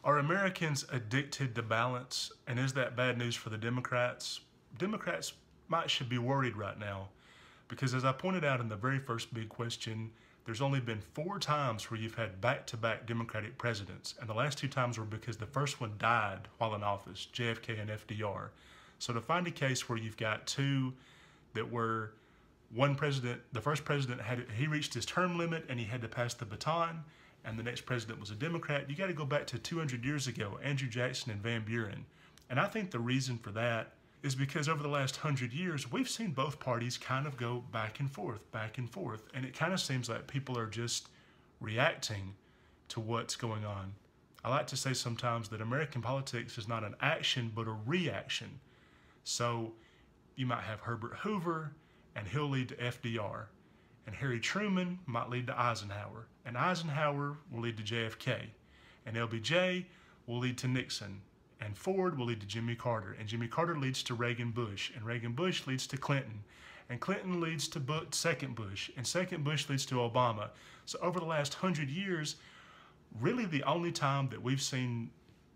Are Americans addicted to balance, and is that bad news for the Democrats? Democrats should be worried right now because, as I pointed out in the very first big question, there's only been 4 times where you've had back-to-back Democratic presidents, and the last 2 times were because the first one died while in office, JFK and FDR. So to find a case where you've got 2 that were one president, the first president he reached his term limit and he had to pass the baton, and the next president was a Democrat, you got to go back to 200 years ago, Andrew Jackson and Van Buren. And I think the reason for that is because over the last 100 years, we've seen both parties kind of go back and forth, and it kind of seems like people are just reacting to what's going on. I like to say sometimes that American politics is not an action, but a reaction. So you might have Herbert Hoover, and he'll lead to FDR. And Harry Truman might lead to Eisenhower. And Eisenhower will lead to JFK. And LBJ will lead to Nixon. And Ford will lead to Jimmy Carter. And Jimmy Carter leads to Reagan Bush. And Reagan Bush leads to Clinton. And Clinton leads to second Bush. And second Bush leads to Obama. So over the last 100 years, really the only time that we've seen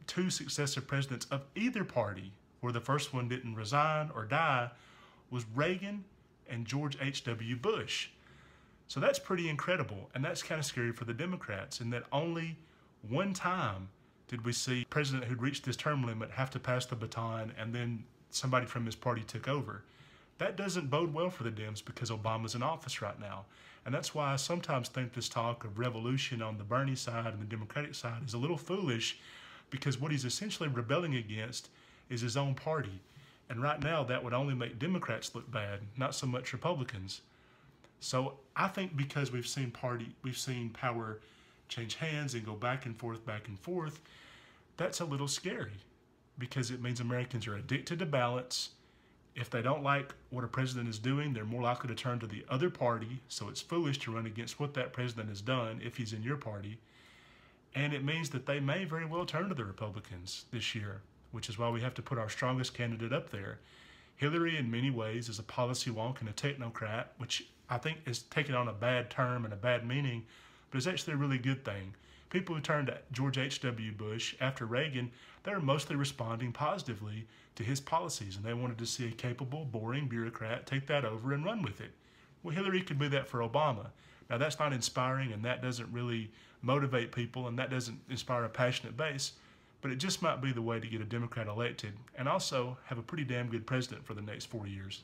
2 successive presidents of either party where the first one didn't resign or die was Reagan and George H.W. Bush. So that's pretty incredible, and that's kind of scary for the Democrats, in that only one time did we see a president who'd reached his term limit have to pass the baton and then somebody from his party took over. That doesn't bode well for the Dems because Obama's in office right now. And that's why I sometimes think this talk of revolution on the Bernie side and the Democratic side is a little foolish, because what he's essentially rebelling against is his own party. And right now that would only make Democrats look bad, not so much Republicans. So I think because we've seen power change hands and go back and forth, that's a little scary, because it means Americans are addicted to balance. If they don't like what a president is doing, they're more likely to turn to the other party, so it's foolish to run against what that president has done if he's in your party. And it means that they may very well turn to the Republicans this year, which is why we have to put our strongest candidate up there. Hillary, in many ways, is a policy wonk and a technocrat, which I think is taking on a bad term and a bad meaning, but it's actually a really good thing. People who turned to George H.W. Bush after Reagan, they were mostly responding positively to his policies, and they wanted to see a capable, boring bureaucrat take that over and run with it. Well, Hillary could be that for Obama. Now, that's not inspiring, and that doesn't really motivate people, and that doesn't inspire a passionate base, but it just might be the way to get a Democrat elected and also have a pretty damn good president for the next 4 years.